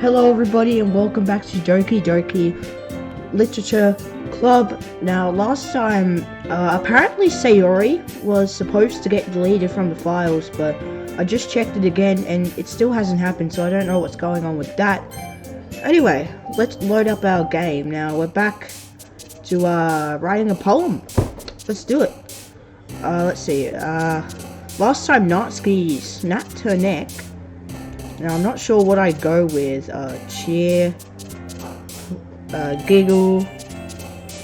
Hello everybody and welcome back to Doki Literature Club. Now last time, apparently Sayori was supposed to get deleted from the files, but I just checked it again and it still hasn't happened, so I don't know what's going on with that. Anyway, let's load up our game. Now we're back to writing a poem. Let's do it. Let's see. Last time Natsuki snapped her neck. Now, I'm not sure what I go with. Cheer, giggle,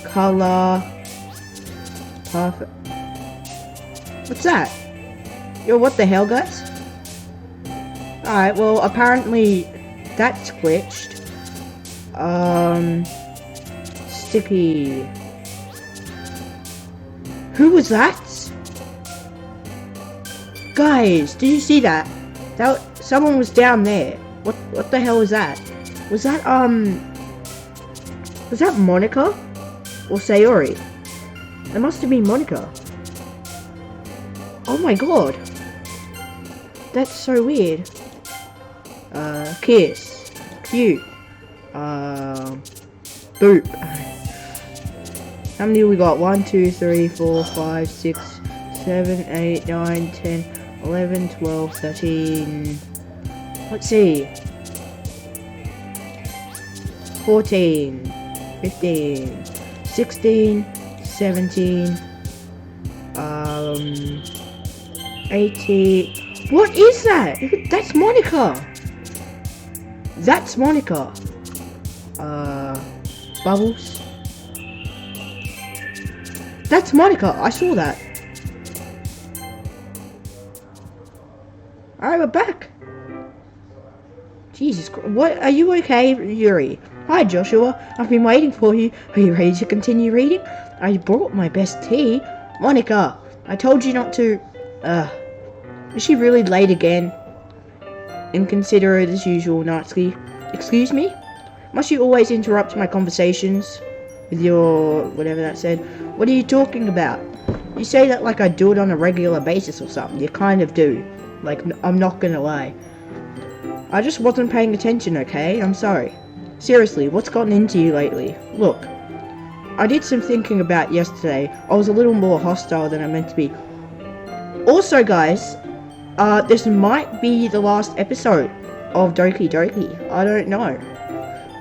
color, perfect. What's that? Yo, what the hell, guys? Alright, well, apparently that's glitched. Sticky. Who was that? Guys, did you see that? Someone was down there. What the hell was that? Was that Monica? Or Sayori? It must have been Monica. Oh my god. That's so weird. Kiss. Cute. Boop. How many we got? 1, 2, 3, 4, 5, 6, 7, 8, 9, 10, 11, 12, 13... Let's see. 14, 15, 16, 17, 18. What is that? That's Monica. That's Monica. Bubbles. That's Monica. I saw that. Alright, we're back. Jesus Christ. What? Are you okay, Yuri? Hi, Joshua. I've been waiting for you. Are you ready to continue reading? I brought my best tea. Monica, I told you not to... Is she really late again? Inconsiderate as usual, Natsuki. Excuse me? Must you always interrupt my conversations? With your... whatever that said. What are you talking about? You say that like I do it on a regular basis or something. You kind of do. Like, I'm not gonna lie. I just wasn't paying attention, okay? I'm sorry. Seriously, what's gotten into you lately? Look, I did some thinking about yesterday. I was a little more hostile than I meant to be. Also, guys, this might be the last episode of Doki. I don't know.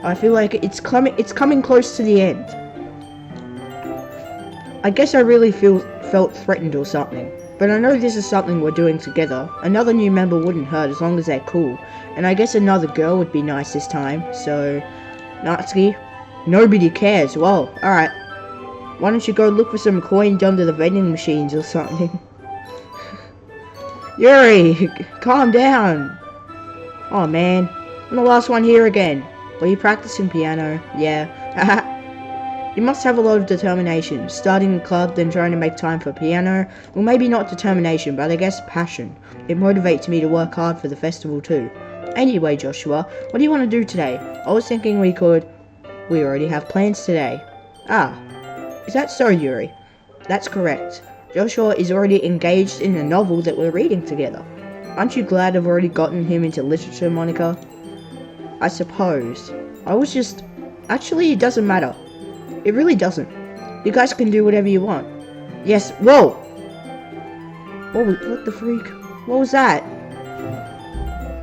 I feel like it's coming close to the end. I guess I really felt threatened or something. But I know this is something we're doing together. Another new member wouldn't hurt as long as they're cool. And I guess another girl would be nice this time. So, Natsuki, nobody cares. Well, alright. Why don't you go look for some coins under the vending machines or something? Yuri, calm down. Oh man, I'm the last one here again. Were you practicing piano? Yeah. Haha. You must have a lot of determination, starting a club, then trying to make time for piano. Well, maybe not determination, but I guess passion. It motivates me to work hard for the festival too. Anyway, Joshua, what do you want to do today? I was thinking we already have plans today. Ah, is that so, Yuri? That's correct. Joshua is already engaged in a novel that we're reading together. Aren't you glad I've already gotten him into literature, Monica? I suppose. Actually, it doesn't matter. It really doesn't. You guys can do whatever you want. Yes, whoa! What the freak? What was that?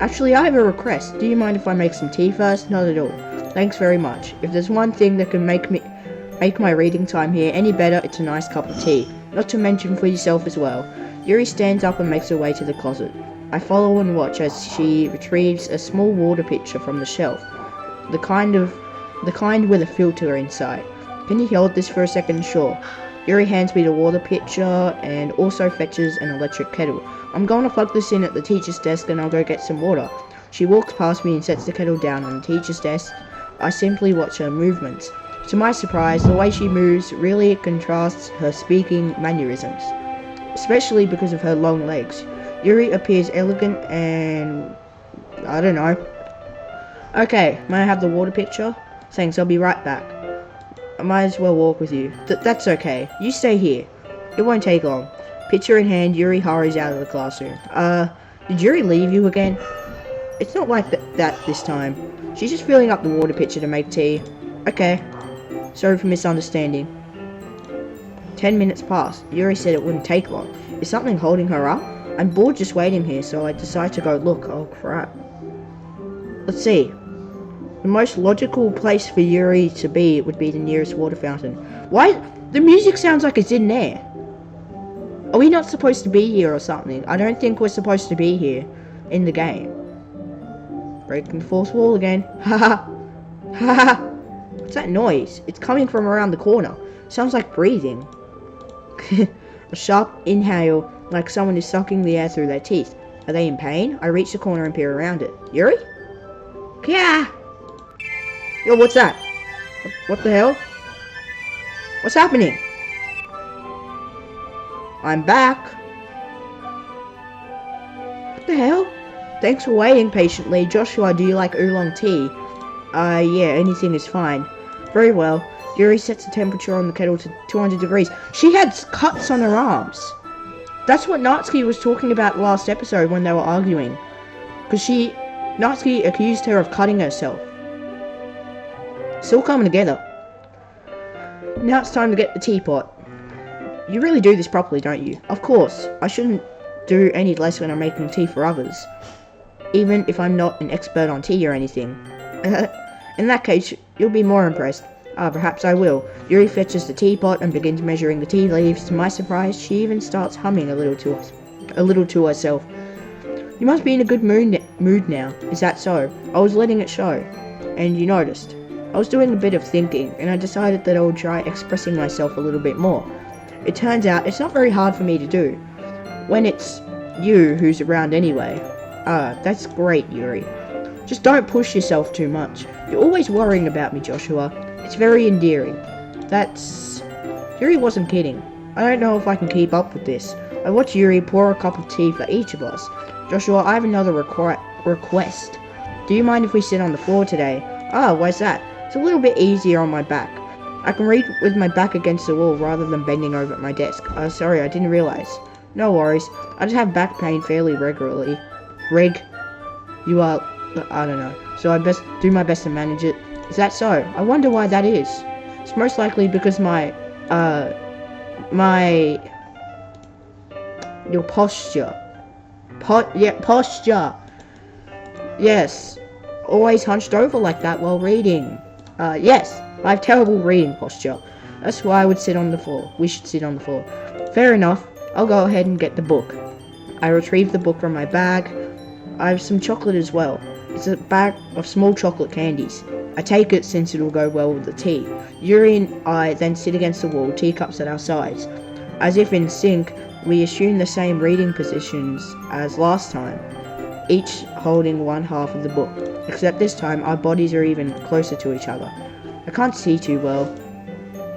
Actually, I have a request. Do you mind if I make some tea first? Not at all. Thanks very much. If there's one thing that can make my reading time here any better, it's a nice cup of tea. Not to mention for yourself as well. Yuri stands up and makes her way to the closet. I follow and watch as she retrieves a small water pitcher from the shelf. The kind with a filter inside. Can you hold this for a second? Sure. Yuri hands me the water pitcher and also fetches an electric kettle. I'm going to plug this in at the teacher's desk and I'll go get some water. She walks past me and sets the kettle down on the teacher's desk. I simply watch her movements. To my surprise, the way she moves really contrasts her speaking mannerisms, especially because of her long legs. Yuri appears elegant and... I don't know. Okay, may I have the water pitcher? Thanks, I'll be right back. I might as well walk with you. That's okay. You stay here. It won't take long. Pitcher in hand, Yuri hurries out of the classroom. Did Yuri leave you again? It's not like that this time. She's just filling up the water pitcher to make tea. Okay. Sorry for misunderstanding. 10 minutes passed. Yuri said it wouldn't take long. Is something holding her up? I'm bored just waiting here, so I decide to go look. Oh crap. Let's see. The most logical place for Yuri to be would be the nearest water fountain. Why? The music sounds like it's in there. Are we not supposed to be here or something? I don't think we're supposed to be here in the game. Breaking the fourth wall again. Haha. Haha. What's that noise? It's coming from around the corner. Sounds like breathing. A sharp inhale, like someone is sucking the air through their teeth. Are they in pain? I reach the corner and peer around it. Yuri? Yeah. Yo, what's that? What the hell? What's happening? I'm back. What the hell? Thanks for waiting patiently. Joshua, do you like oolong tea? Yeah, anything is fine. Very well. Yuri sets the temperature on the kettle to 200 degrees. She had cuts on her arms. That's what Natsuki was talking about last episode when they were arguing. Because Natsuki accused her of cutting herself. Still coming together. Now it's time to get the teapot. You really do this properly, don't you? Of course. I shouldn't do any less when I'm making tea for others. Even if I'm not an expert on tea or anything. In that case, you'll be more impressed. Perhaps I will. Yuri fetches the teapot and begins measuring the tea leaves. To my surprise, she even starts humming a little to herself. You must be in a good mood now. Is that so? I was letting it show. And you noticed. I was doing a bit of thinking, and I decided that I would try expressing myself a little bit more. It turns out it's not very hard for me to do, when it's you who's around anyway. That's great, Yuri. Just don't push yourself too much. You're always worrying about me, Joshua. It's very endearing. Yuri wasn't kidding. I don't know if I can keep up with this. I watch Yuri pour a cup of tea for each of us. Joshua, I have another request. Do you mind if we sit on the floor today? Why's that? It's a little bit easier on my back. I can read with my back against the wall rather than bending over at my desk. Sorry, I didn't realize. No worries. I just have back pain fairly regularly. You are... I don't know. So I best do my best to manage it. Is that so? I wonder why that is. It's most likely because your posture. Posture. Yes. Always hunched over like that while reading. Yes. I have terrible reading posture. That's why I would sit on the floor. We should sit on the floor. Fair enough. I'll go ahead and get the book. I retrieve the book from my bag. I have some chocolate as well. It's a bag of small chocolate candies. I take it since it'll go well with the tea. Yuri and I then sit against the wall, teacups at our sides. As if in sync, we assume the same reading positions as last time, each holding one half of the book, except this time our bodies are even closer to each other. I can't see too well.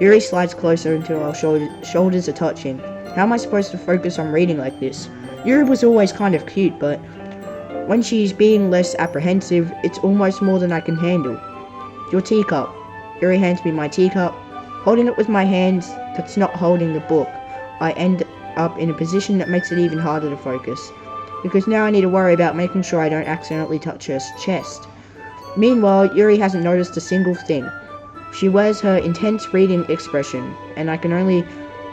Yuri slides closer until our shoulders are touching. How am I supposed to focus on reading like this? Yuri was always kind of cute, but when she's being less apprehensive, it's almost more than I can handle. Your teacup. Yuri hands me my teacup. Holding it with my hands that's not holding the book, I end up in a position that makes it even harder to focus. Because now I need to worry about making sure I don't accidentally touch her chest. Meanwhile, Yuri hasn't noticed a single thing. She wears her intense reading expression, and I can only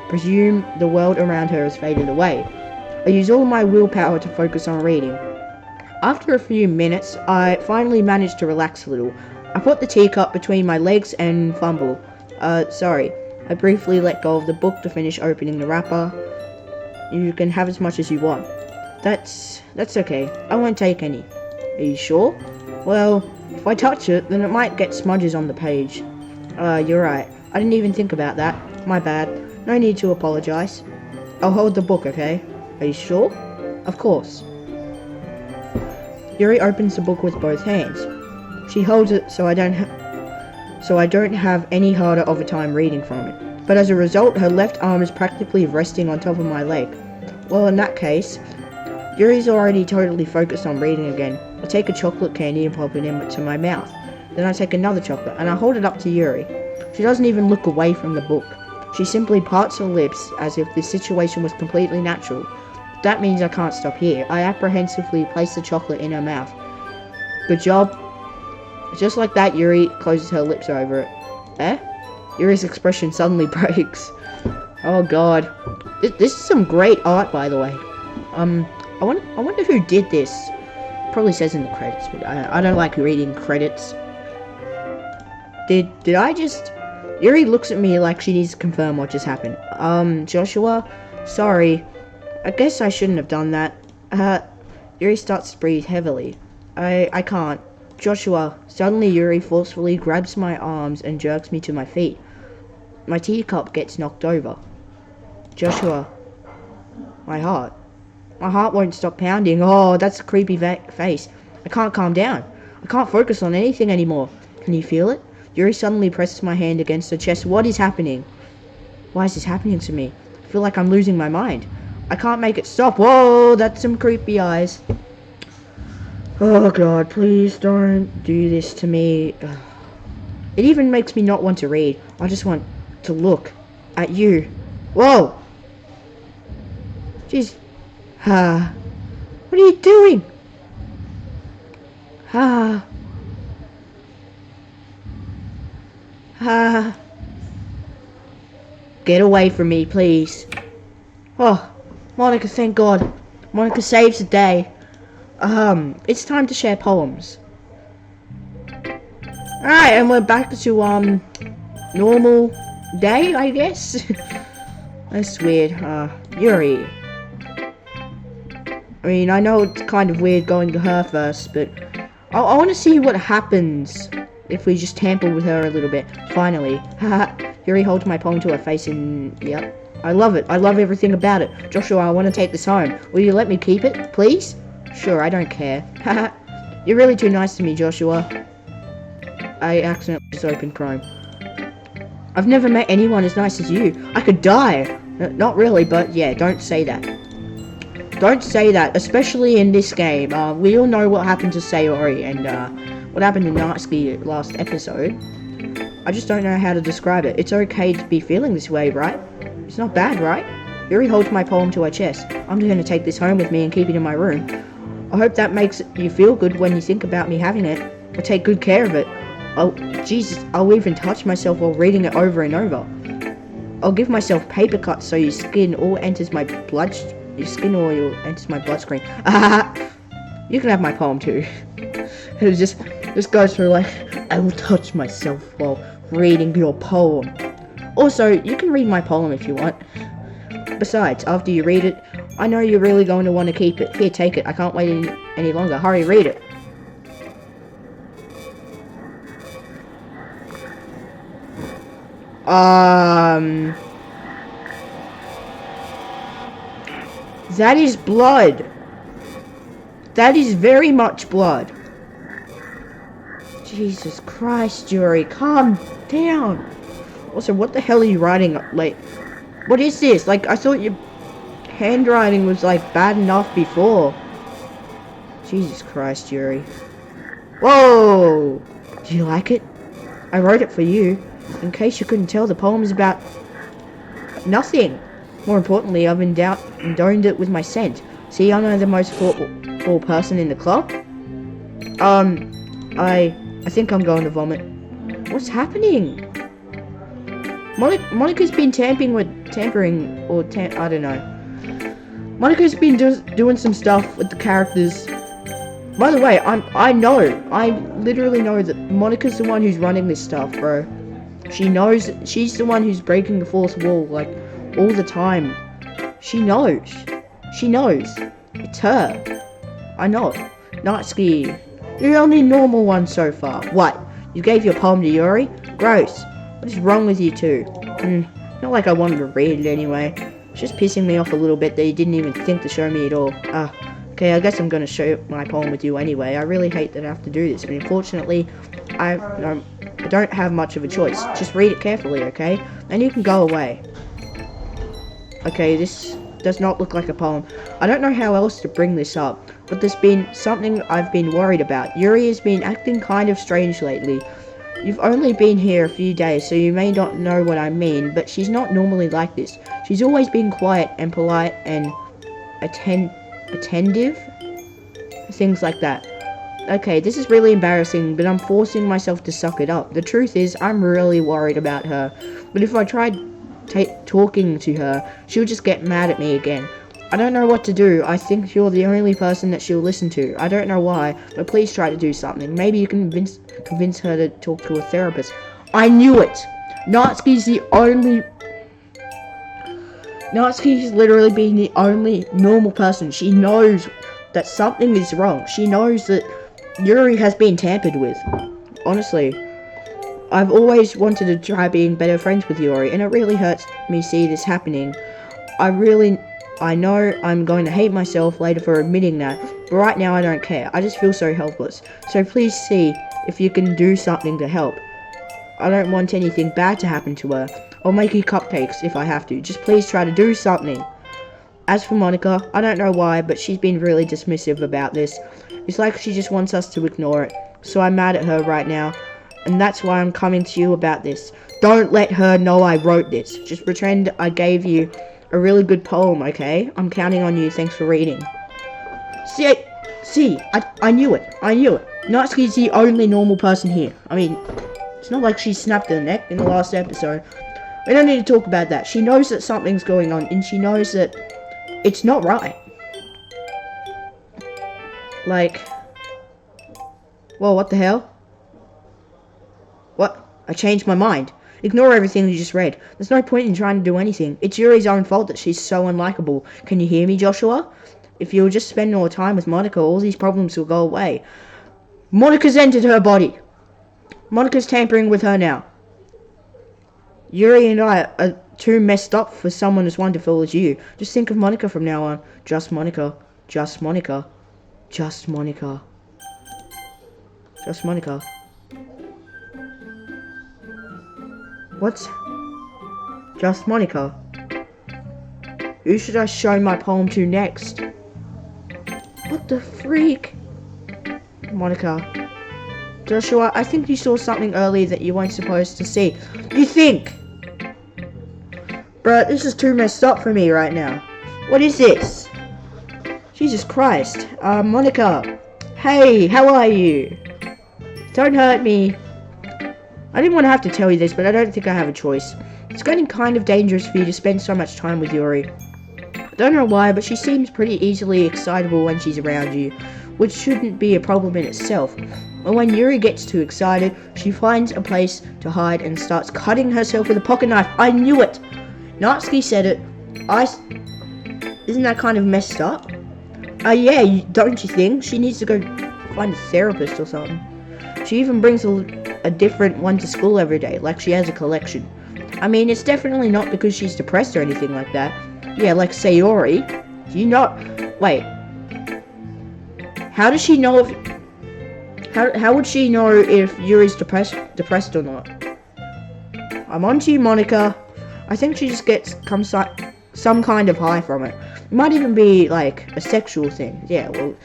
presume the world around her has faded away. I use all my willpower to focus on reading. After a few minutes, I finally manage to relax a little. I put the teacup between my legs and fumble. Sorry. I briefly let go of the book to finish opening the wrapper. You can have as much as you want. That's okay. I won't take any. Are you sure? Well, if I touch it, then it might get smudges on the page. You're right. I didn't even think about that. My bad. No need to apologize. I'll hold the book, okay? Are you sure? Of course. Yuri opens the book with both hands. She holds it so I don't have any harder of a time reading from it. But as a result, her left arm is practically resting on top of my leg. Well, in that case, Yuri's already totally focused on reading again. I take a chocolate candy and pop it into my mouth. Then I take another chocolate and I hold it up to Yuri. She doesn't even look away from the book. She simply parts her lips as if this situation was completely natural. That means I can't stop here. I apprehensively place the chocolate in her mouth. Good job. Just like that, Yuri closes her lips over it. Eh? Yuri's expression suddenly breaks. Oh god. This is some great art, by the way. I wonder who did this. Probably says in the credits, but I don't like reading credits. Did I just... Yuri looks at me like she needs to confirm what just happened. Joshua? Sorry. I guess I shouldn't have done that. Yuri starts to breathe heavily. I can't. Joshua. Suddenly Yuri forcefully grabs my arms and jerks me to my feet. My teacup gets knocked over. Joshua. My heart. My heart won't stop pounding. Oh, that's a creepy face. I can't calm down. I can't focus on anything anymore. Can you feel it? Yuri suddenly presses my hand against her chest. What is happening? Why is this happening to me? I feel like I'm losing my mind. I can't make it stop. Whoa, that's some creepy eyes. Oh god, please don't do this to me. It even makes me not want to read. I just want to look at you. Whoa! Jeez. What are you doing? Get away from me, please. Oh, Monica, thank God. Monica saves the day. It's time to share poems. Alright, and we're back to, normal day, I guess. That's weird. Yuri. I mean, I know it's kind of weird going to her first, but I want to see what happens if we just tamper with her a little bit. Finally. Yuri holds my poem to her face and, yep. I love it. I love everything about it. Joshua, I want to take this home. Will you let me keep it, please? Sure, I don't care. You're really too nice to me, Joshua. I accidentally just opened Chrome. I've never met anyone as nice as you. I could die. Not really, but yeah, don't say that. Don't say that, especially in this game. We all know what happened to Sayori and what happened to Natsuki last episode. I just don't know how to describe it. It's okay to be feeling this way, right? It's not bad, right? Yuri holds my poem to her chest. I'm just going to take this home with me and keep it in my room. I hope that makes you feel good when you think about me having it. I'll take good care of it. Oh, Jesus, I'll even touch myself while reading it over and over. I'll give myself paper cuts so your skin all enters my bloodstream. Your skin oil enters my bloodstream. You can have my poem too. It just goes through like, I will touch myself while reading your poem. Also, you can read my poem if you want. Besides, after you read it, I know you're really going to want to keep it. Here, take it. I can't wait any longer. Hurry, read it. That is blood. That is very much blood. Jesus Christ, Yuri, calm down. Also, what the hell are you writing? Like, what is this? Like, I thought your handwriting was, like, bad enough before. Jesus Christ, Yuri. Whoa! Do you like it? I wrote it for you. In case you couldn't tell, the poem is about nothing. More importantly, I've endowed it with my scent. See, I'm the most thoughtful person in the club. I think I'm going to vomit. What's happening? Monica's been I don't know. Monica's been doing some stuff with the characters. By the way, I literally know that Monica's the one who's running this stuff, bro. She knows, she's the one who's breaking the fourth wall, like, all the time. She knows. She knows. It's her. I know. Natsuki, you're the only normal one so far. What? You gave your poem to Yuri? Gross. What is wrong with you two? Not like I wanted to read it anyway. It's just pissing me off a little bit that you didn't even think to show me at all. Okay, I guess I'm gonna share my poem with you anyway. I really hate that I have to do this, but unfortunately, I don't have much of a choice. Just read it carefully, okay? And you can go away. Okay, this does not look like a poem. I don't know how else to bring this up, but there's been something I've been worried about. Yuri has been acting kind of strange lately. You've only been here a few days, so you may not know what I mean, but she's not normally like this. She's always been quiet and polite and attentive? Things like that. Okay, this is really embarrassing, but I'm forcing myself to suck it up. The truth is, I'm really worried about her. But if I tried talking to her, she'll just get mad at me again. I don't know what to do. I think you're the only person that she'll listen to. I don't know why, but please try to do something. Maybe you can convince her to talk to a therapist. I knew it! Natsuki's literally being the only normal person. She knows that something is wrong. She knows that Yuri has been tampered with. Honestly, I've always wanted to try being better friends with Yuri, and it really hurts me see this happening. I know I'm going to hate myself later for admitting that, but right now I don't care. I just feel so helpless. So please see if you can do something to help. I don't want anything bad to happen to her. I'll make you cupcakes if I have to. Just please try to do something. As for Monica, I don't know why, but she's been really dismissive about this. It's like she just wants us to ignore it. So I'm mad at her right now, and that's why I'm coming to you about this. Don't let her know I wrote this. Just pretend I gave you a really good poem, okay? I'm counting on you. Thanks for reading. See, I knew it. Natsuki's the only normal person here. I mean, it's not like she snapped her neck in the last episode. We don't need to talk about that. She knows that something's going on, and she knows that it's not right. Like, whoa, what the hell? What? I changed my mind. Ignore everything you just read. There's no point in trying to do anything. It's Yuri's own fault that she's so unlikable. Can you hear me, Joshua? If you'll just spend more time with Monica, all these problems will go away. Monica's entered her body. Monica's tampering with her now. Yuri and I are too messed up for someone as wonderful as you. Just think of Monica from now on. Just Monica. Just Monica. Just Monica. Just Monica. What's... Just Monica? Who should I show my poem to next? What the freak? Monica. Joshua, I think you saw something earlier that you weren't supposed to see. You think? Bruh, this is too messed up for me right now. What is this? Jesus Christ. Monica. Hey, how are you? Don't hurt me. I didn't want to have to tell you this, but I don't think I have a choice. It's getting kind of dangerous for you to spend so much time with Yuri. I don't know why, but she seems pretty easily excitable when she's around you, which shouldn't be a problem in itself. But when Yuri gets too excited, she finds a place to hide and starts cutting herself with a pocket knife. I knew it! Natsuki said it. Isn't that kind of messed up? Yeah, don't you think? She needs to go find a therapist or something. She even brings a different one to school every day, like she has a collection. I mean, it's definitely not because she's depressed or anything like that. Yeah, like Sayori. Do you not... Wait. How does she know if... How would she know if Yuri's depressed or not? I'm on to you, Monica. I think she just gets some kind of high from it. It might even be, like, a sexual thing. Yeah, well...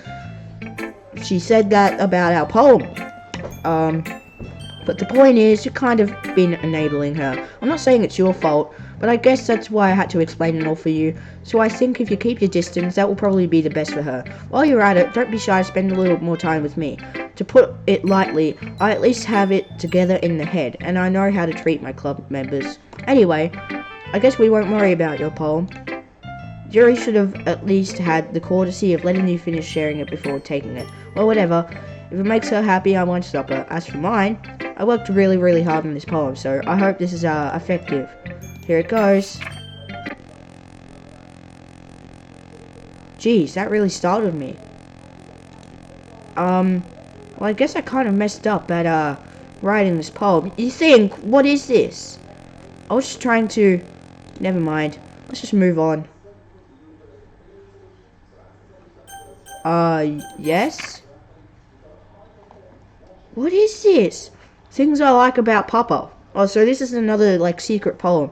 She said that about our poem. But the point is, you've kind of been enabling her. I'm not saying it's your fault, but I guess that's why I had to explain it all for you. So I think if you keep your distance, that will probably be the best for her. While you're at it, don't be shy to spend a little more time with me. To put it lightly, I at least have it together in the head, and I know how to treat my club members. Anyway, I guess we won't worry about your poem. Yuri should have at least had the courtesy of letting you finish sharing it before taking it. Well, whatever. If it makes her happy, I won't stop her. As for mine, I worked really, really hard on this poem, so I hope this is effective. Here it goes. Jeez, that really startled me. Well, I guess I kind of messed up at, writing this poem. You think, what is this? I was just trying to... Never mind. Let's just move on. Yes? What is this? Things I like about Papa. Oh, so this is another, like, secret poem.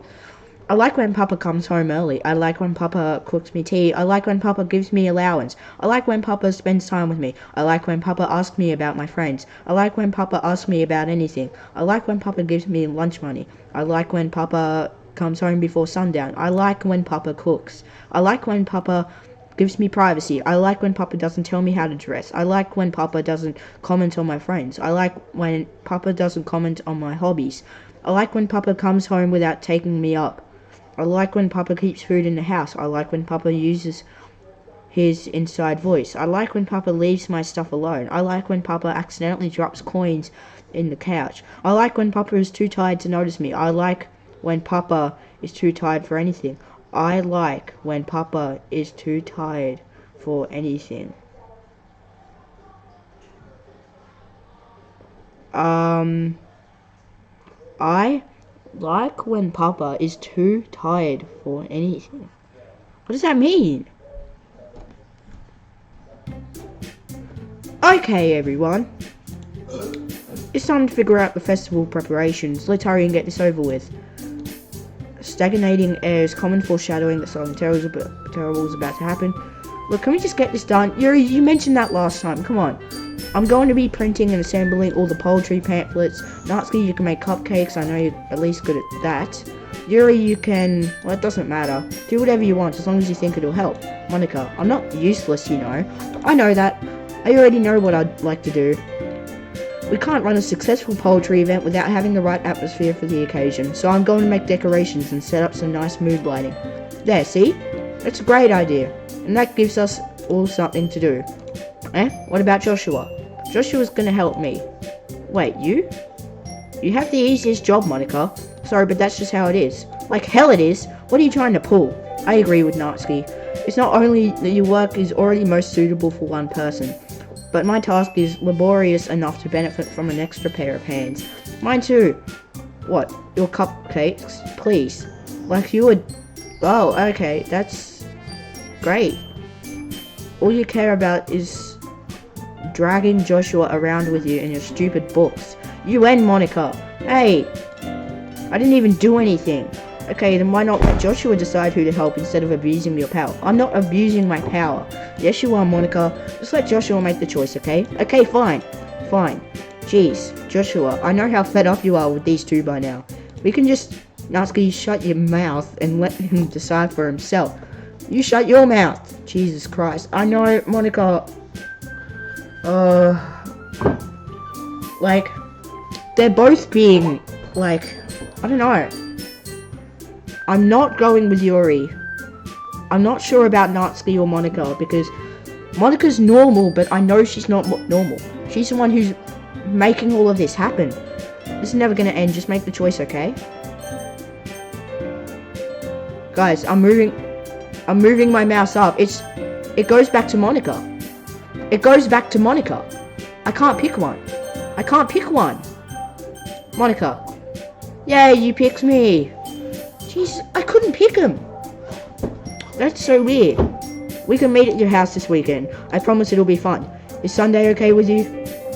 I like when Papa comes home early. I like when Papa cooks me tea. I like when Papa gives me allowance. I like when Papa spends time with me. I like when Papa asks me about my friends. I like when Papa asks me about anything. I like when Papa gives me lunch money. I like when Papa comes home before sundown. I like when Papa cooks. I like when Papa gives me privacy. I like when Papa doesn't tell me how to dress. I like when Papa doesn't comment on my friends. I like when Papa doesn't comment on my hobbies. I like when Papa comes home without taking me up. I like when Papa keeps food in the house. I like when Papa uses his inside voice. I like when Papa leaves my stuff alone. I like when Papa accidentally drops coins in the couch. I like when Papa is too tired to notice me. I like when Papa is too tired for anything. I like when Papa is too tired for anything. I like when Papa is too tired for anything. What does that mean? Okay, everyone. It's time to figure out the festival preparations. Let's hurry and get this over with. Stagnating air is common, foreshadowing that something terrible is about to happen. Look, can we just get this done? Yuri, you mentioned that last time. Come on. I'm going to be printing and assembling all the poetry pamphlets. Natsuki, you can make cupcakes. I know you're at least good at that. Yuri, you can... well, it doesn't matter. Do whatever you want, as long as you think it'll help. Monica, I'm not useless, you know. I know that. I already know what I'd like to do. We can't run a successful poetry event without having the right atmosphere for the occasion, so I'm going to make decorations and set up some nice mood lighting. There, see? That's a great idea, and that gives us all something to do. What about Joshua? Joshua's gonna help me. Wait, you? You have the easiest job, Monica. Sorry, but that's just how it is. Like hell it is. What are you trying to pull? I agree with Natsuki. It's not only that your work is already most suitable for one person, but my task is laborious enough to benefit from an extra pair of hands. Mine too. What? Your cupcakes? Please. Like you would... oh, okay. That's... great. All you care about is dragging Joshua around with you in your stupid books. You and Monica. Hey! I didn't even do anything. Okay, then why not let Joshua decide who to help instead of abusing your power? I'm not abusing my power. Yes, you are, Monica. Just let Joshua make the choice, okay? Okay, fine. Fine. Jeez, Joshua, I know how fed up you are with these two by now. We can just... Natsuki, shut your mouth and let him decide for himself. You shut your mouth. Jesus Christ. I know, Monica... like... they're both being... like... I don't know. I'm not going with Yuri. I'm not sure about Natsuki or Monica, because Monica's normal, but I know she's not normal. She's the one who's making all of this happen. This is never gonna end. Just make the choice, okay? Guys, I'm moving my mouse up. It goes back to Monica. It goes back to Monica. I can't pick one. I can't pick one. Monica. Yay, you picked me. Jeez, I couldn't pick him. That's so weird. We can meet at your house this weekend. I promise it'll be fun. Is Sunday okay with you?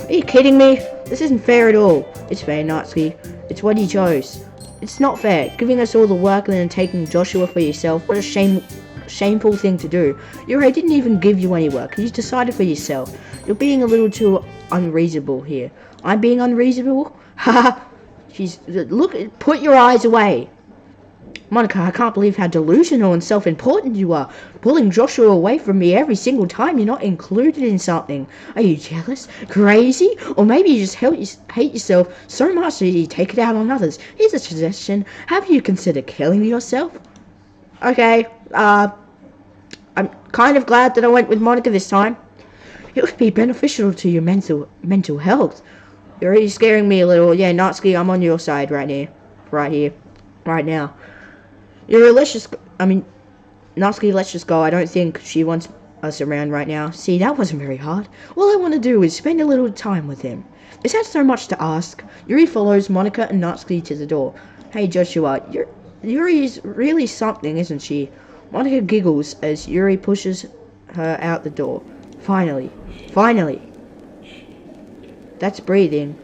Are you kidding me? This isn't fair at all. It's fair, Natsuki. It's what you chose. It's not fair. Giving us all the work and then taking Joshua for yourself. What a shameful thing to do. Yuri didn't even give you any work. You decided for yourself. You're being a little too unreasonable here. I'm being unreasonable? Haha. Look, put your eyes away. Monica, I can't believe how delusional and self-important you are. Pulling Joshua away from me every single time you're not included in something. Are you jealous? Crazy? Or maybe you just hate yourself so much that you take it out on others. Here's a suggestion. Have you considered killing yourself? Okay, I'm kind of glad that I went with Monica this time. It would be beneficial to your mental health. You're already scaring me a little. Yeah, Natsuki, I'm on your side right here, right now. Natsuki, let's just go. I don't think she wants us around right now. See, that wasn't very hard. All I want to do is spend a little time with him. Is that so much to ask? Yuri follows Monica and Natsuki to the door. Hey, Joshua, Yuri's really something, isn't she? Monica giggles as Yuri pushes her out the door. Finally. That's breathing.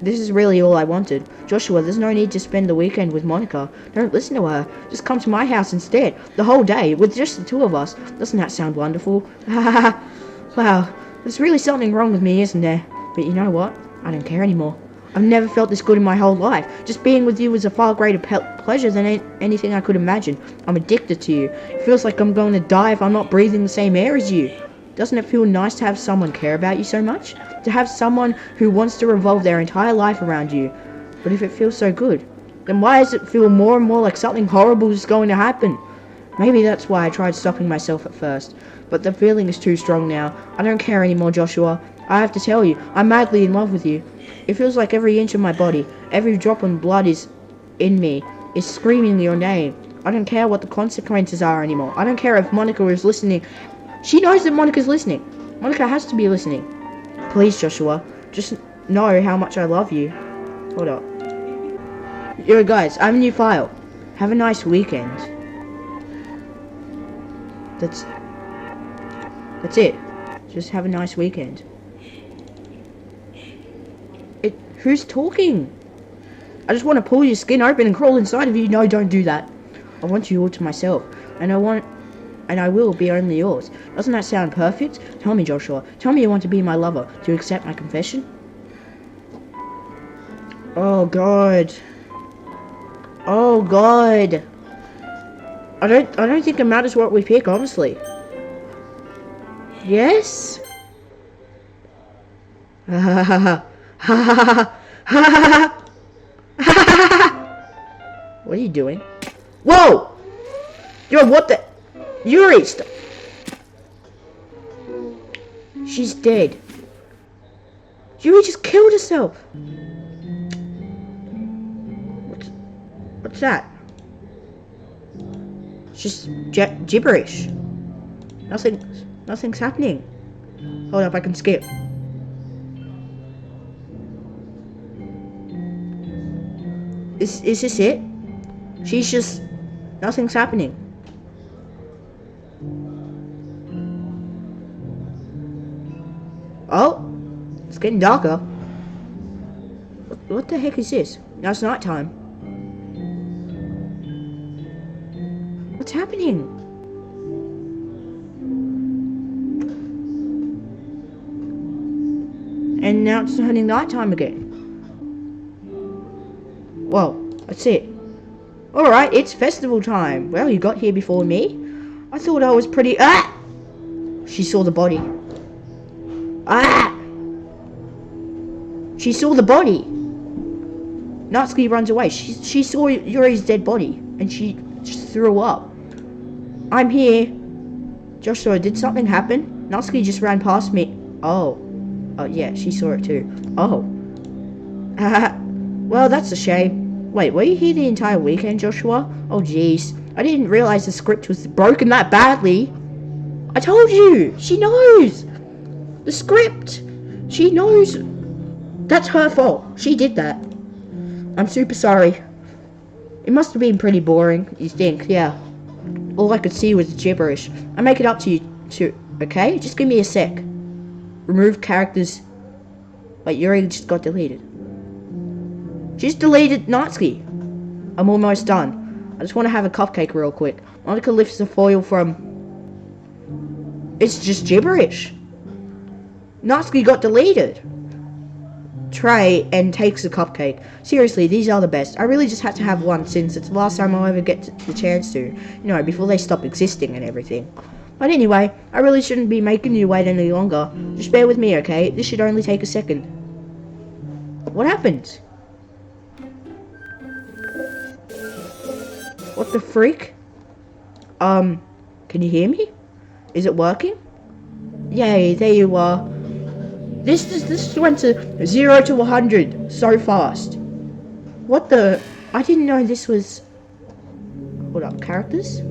This is really all I wanted. Joshua, there's no need to spend the weekend with Monica. Don't listen to her. Just come to my house instead. The whole day, with just the two of us. Doesn't that sound wonderful? Wow, there's really something wrong with me, isn't there? But you know what? I don't care anymore. I've never felt this good in my whole life. Just being with you was a far greater pleasure than anything I could imagine. I'm addicted to you. It feels like I'm going to die if I'm not breathing the same air as you. Doesn't it feel nice to have someone care about you so much? To have someone who wants to revolve their entire life around you? But if it feels so good, then why does it feel more and more like something horrible is going to happen? Maybe that's why I tried stopping myself at first. But the feeling is too strong now. I don't care anymore, Joshua. I have to tell you, I'm madly in love with you. It feels like every inch of my body, every drop of blood is in me, is screaming your name. I don't care what the consequences are anymore. I don't care if Monica is listening. She knows that Monica's listening. Monica has to be listening. Please, Joshua, just know how much I love you. Hold up. Yo, guys, I have a new file. Have a nice weekend. That's it. Just have a nice weekend. Who's talking? I just want to pull your skin open and crawl inside of you. No, don't do that. I want you all to myself. And I will be only yours. Doesn't that sound perfect? Tell me, Joshua. Tell me you want to be my lover. Do you accept my confession? Oh, God. Oh, God. I don't think it matters what we pick, honestly. Yes? Ha ha ha ha. Ha ha ha ha ha. What are you doing? Whoa! Yo, what the? Yuri! She's dead. Yuri just killed herself. What's that? It's just gibberish. Nothing's happening. Hold up, I can skip. Is this it? She's just... Nothing's happening. Oh! It's getting darker. What the heck is this? Now it's nighttime. What's happening? And now it's turning nighttime again. Well, that's it. Alright, it's festival time. Well, you got here before me. I thought I was pretty... Ah! She saw the body. Ah! She saw the body. Natsuki runs away. She saw Yuri's dead body. And she just threw up. I'm here. Joshua, did something happen? Natsuki just ran past me. Oh. Oh, yeah, she saw it too. Oh. Well, that's a shame. Wait, were you here the entire weekend, Joshua? Oh, jeez. I didn't realize the script was broken that badly. I told you! She knows! The script! She knows! That's her fault. She did that. I'm super sorry. It must have been pretty boring, you think, yeah. All I could see was gibberish. I make it up to you, too, okay? Just give me a sec. Remove characters. Wait, Yuri just got deleted. She's deleted Natsuki. I'm almost done. I just want to have a cupcake real quick. Monica lifts the foil from... It's just gibberish. Natsuki got deleted. Tray and takes the cupcake. Seriously, these are the best. I really just had to have one since it's the last time I'll ever get the chance to. You know, before they stop existing and everything. But anyway, I really shouldn't be making you wait any longer. Just bear with me, okay? This should only take a second. What happened? What the freak? Can you hear me? Is it working? Yay, there you are. This went to 0 to 100 so fast. What the? I didn't know this was... Hold up, characters?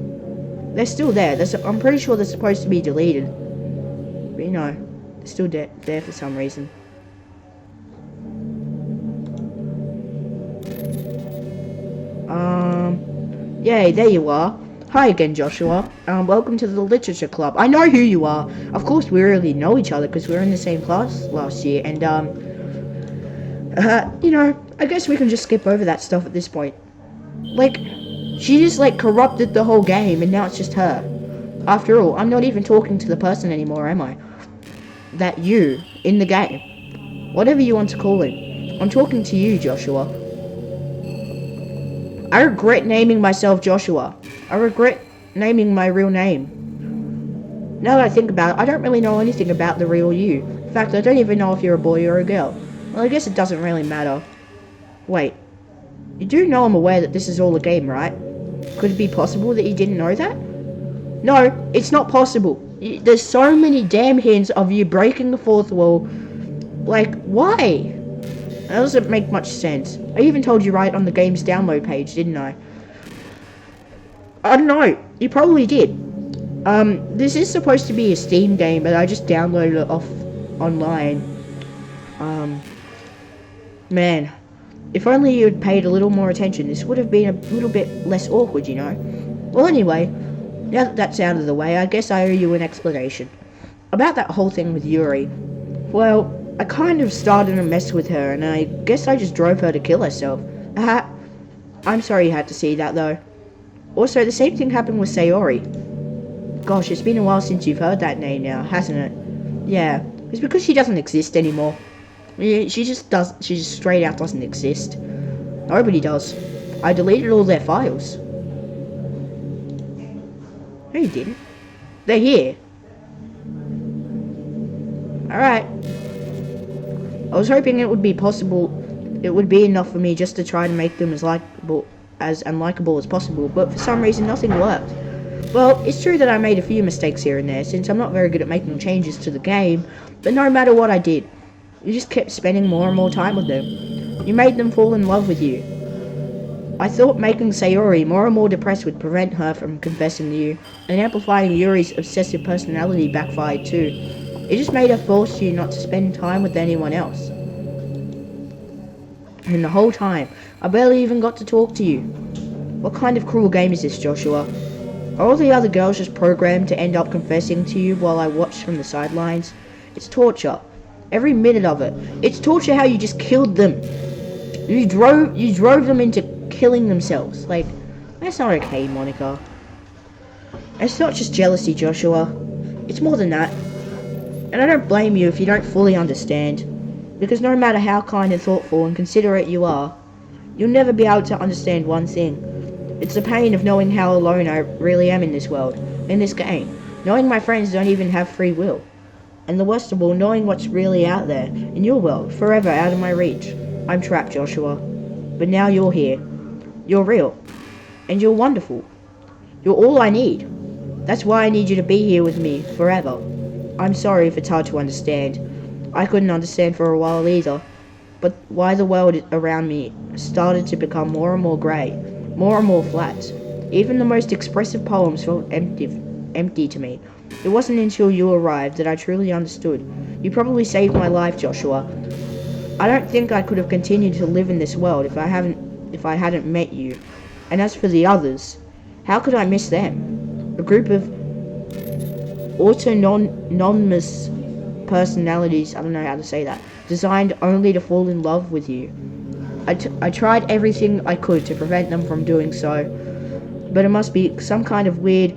They're still there. I'm pretty sure they're supposed to be deleted. But you know, they're still there for some reason. Yay, there you are. Hi again, Joshua. Welcome to the Literature Club. I know who you are. Of course, we really know each other because we were in the same class last year. And, you know, I guess we can just skip over that stuff at this point. Like, she just, like, corrupted the whole game and now it's just her. After all, I'm not even talking to the person anymore, am I? That you, in the game. Whatever you want to call him. I'm talking to you, Joshua. I regret naming myself Joshua. I regret naming my real name. Now that I think about it, I don't really know anything about the real you. In fact, I don't even know if you're a boy or a girl. Well, I guess it doesn't really matter. Wait. You do know I'm aware that this is all a game, right? Could it be possible that you didn't know that? No, it's not possible. There's so many damn hints of you breaking the fourth wall. Like, why? That doesn't make much sense. I even told you right on the game's download page, didn't I? I don't know. You probably did. This is supposed to be a Steam game, but I just downloaded it off online. Man. If only you had paid a little more attention, this would have been a little bit less awkward, you know? Well, anyway, now that that's out of the way, I guess I owe you an explanation. About that whole thing with Yuri. Well, I kind of started a mess with her, and I guess I just drove her to kill herself. I'm sorry you had to see that, though. Also, the same thing happened with Sayori. Gosh, it's been a while since you've heard that name now, hasn't it? Yeah, it's because she doesn't exist anymore. She just straight out doesn't exist. Nobody does. I deleted all their files. No, you didn't. They're here. Alright. I was hoping it would be possible, it would be enough for me just to try to make them as unlikable as possible, but for some reason nothing worked. Well, it's true that I made a few mistakes here and there, since I'm not very good at making changes to the game, but no matter what I did, you just kept spending more and more time with them. You made them fall in love with you. I thought making Sayori more and more depressed would prevent her from confessing to you, and amplifying Yuri's obsessive personality backfired too. It just made her force you not to spend time with anyone else. And the whole time, I barely even got to talk to you. What kind of cruel game is this, Joshua? Are all the other girls just programmed to end up confessing to you while I watch from the sidelines? It's torture. Every minute of it. It's torture how you just killed them. You drove them into killing themselves. Like, that's not okay, Monica. It's not just jealousy, Joshua. It's more than that. And I don't blame you if you don't fully understand. Because no matter how kind and thoughtful and considerate you are, you'll never be able to understand one thing. It's the pain of knowing how alone I really am in this world, in this game. Knowing my friends don't even have free will. And the worst of all, knowing what's really out there, in your world, forever out of my reach. I'm trapped, Joshua. But now you're here. You're real. And you're wonderful. You're all I need. That's why I need you to be here with me, forever. I'm sorry if it's hard to understand. I couldn't understand for a while either. But why the world around me started to become more and more grey, more and more flat. Even the most expressive poems felt empty to me. It wasn't until you arrived that I truly understood. You probably saved my life, Joshua. I don't think I could have continued to live in this world if I hadn't met you. And as for the others, how could I miss them? A group of autonomous personalities, I don't know how to say that, designed only to fall in love with you. I tried everything I could to prevent them from doing so, but it must be some kind of weird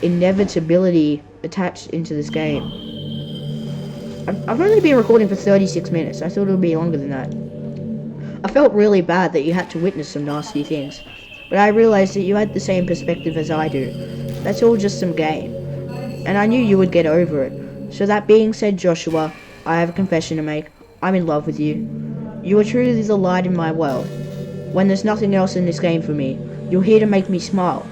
inevitability attached into this game. I've only been recording for 36 minutes. I thought it would be longer than that. I felt really bad that you had to witness some nasty things, but I realized that you had the same perspective as I do. That's all just some game, and I knew you would get over it. So that being said, Joshua, I have a confession to make. I'm in love with you. You are truly the light in my world. When there's nothing else in this game for me, you're here to make me smile.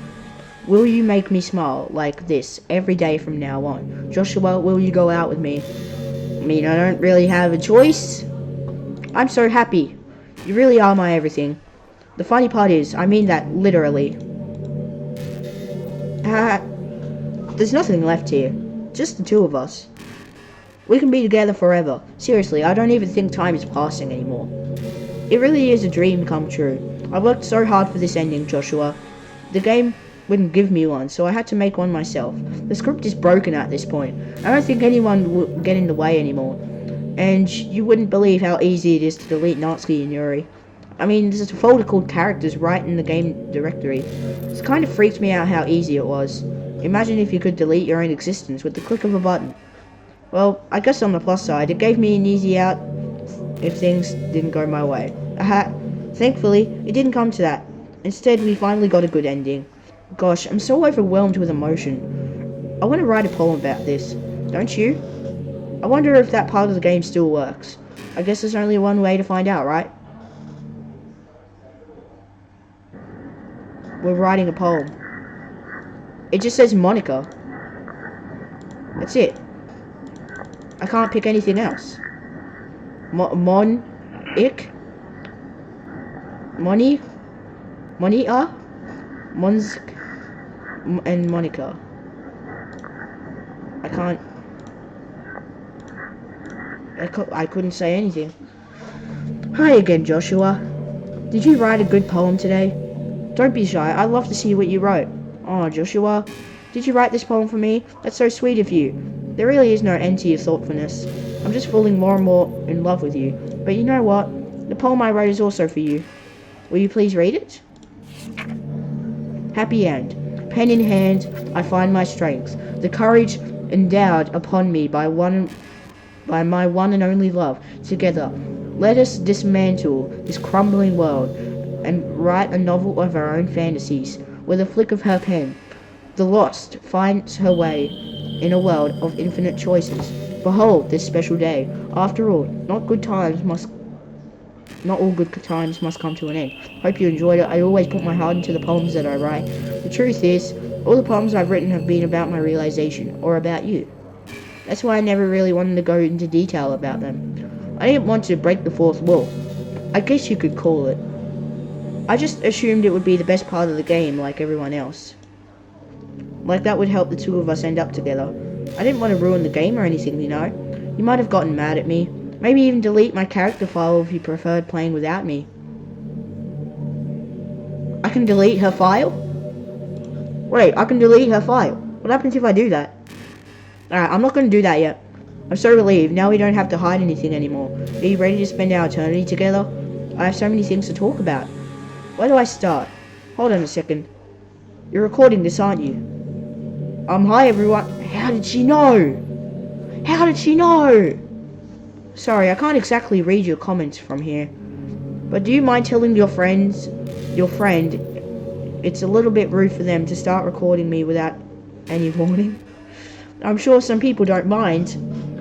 Will you make me smile like this every day from now on? Joshua, will you go out with me? I mean, I don't really have a choice. I'm so happy. You really are my everything. The funny part is, I mean that literally. There's nothing left here. Just the two of us. We can be together forever. Seriously, I don't even think time is passing anymore. It really is a dream come true. I worked so hard for this ending, Joshua. The game wouldn't give me one, so I had to make one myself. The script is broken at this point. I don't think anyone will get in the way anymore. And you wouldn't believe how easy it is to delete Natsuki and Yuri. I mean, there's a folder called characters right in the game directory. It's kind of freaked me out how easy it was. Imagine if you could delete your own existence with the click of a button. Well, I guess on the plus side, it gave me an easy out if things didn't go my way. Thankfully, it didn't come to that. Instead, we finally got a good ending. Gosh, I'm so overwhelmed with emotion. I want to write a poem about this. Don't you? I wonder if that part of the game still works. I guess there's only one way to find out, right? We're writing a poem. It just says Monica. That's it. I can't pick anything else. Monica? Monsk, and Monica. I couldn't say anything. Hi again, Joshua. Did you write a good poem today? Don't be shy, I'd love to see what you wrote. Oh, Joshua, did you write this poem for me? That's so sweet of you. There really is no end to your thoughtfulness. I'm just falling more and more in love with you. But you know what? The poem I wrote is also for you. Will you please read it? Happy end. Pen in hand, I find my strength, the courage endowed upon me by my one and only love. Together, let us dismantle this crumbling world and write a novel of our own fantasies. With a flick of her pen, the lost finds her way in a world of infinite choices. Behold this special day. After all, not all good times must come to an end. Hope you enjoyed it. I always put my heart into the poems that I write. The truth is, all the poems I've written have been about my realization, or about you. That's why I never really wanted to go into detail about them. I didn't want to break the fourth wall. I guess you could call it. I just assumed it would be the best part of the game, like everyone else. Like that would help the two of us end up together. I didn't want to ruin the game or anything, you know. You might have gotten mad at me. Maybe even delete my character file if you preferred playing without me. I can delete her file? Wait, I can delete her file. What happens if I do that? Alright, I'm not going to do that yet. I'm so relieved. Now we don't have to hide anything anymore. Are you ready to spend our eternity together? I have so many things to talk about. Where do I start? Hold on a second. You're recording this, aren't you? Hi everyone. How did she know? How did she know? Sorry, I can't exactly read your comments from here. But do you mind telling your friend, it's a little bit rude for them to start recording me without any warning? I'm sure some people don't mind,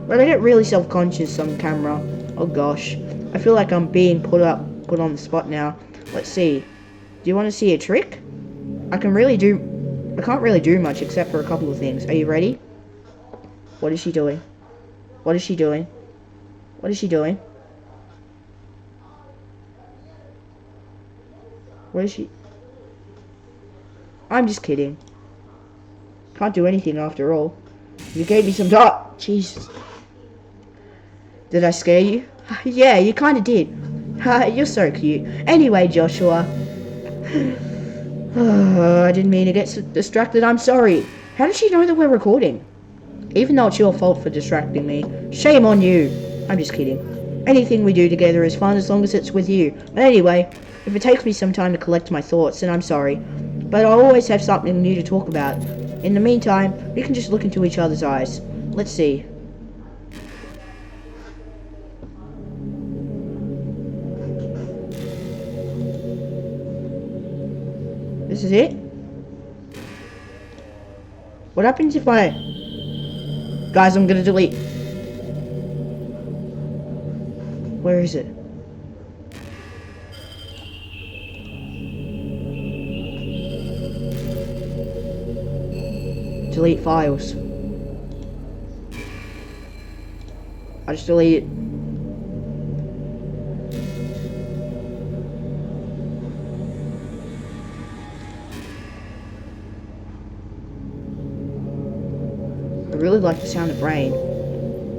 but I get really self-conscious on camera. Oh gosh, I feel like I'm being put on the spot now. Let's see. Do you want to see a trick? I can't really do much except for a couple of things. Are you ready? What is she doing? What is she doing? What is she doing? What is she? I'm just kidding. Can't do anything after all. You gave me some dot. Jesus. Did I scare you? Yeah, you kinda did. You're so cute. Anyway, Joshua. I didn't mean to get distracted. I'm sorry. How did she know that we're recording? Even though it's your fault for distracting me. Shame on you. I'm just kidding. Anything we do together is fun as long as it's with you. But anyway, if it takes me some time to collect my thoughts, then I'm sorry. But I'll always have something new to talk about. In the meantime, we can just look into each other's eyes. Let's see. This is it? What happens if I... Guys, I'm gonna delete. Where is it? Delete files. I just delete it. I really like the sound of rain.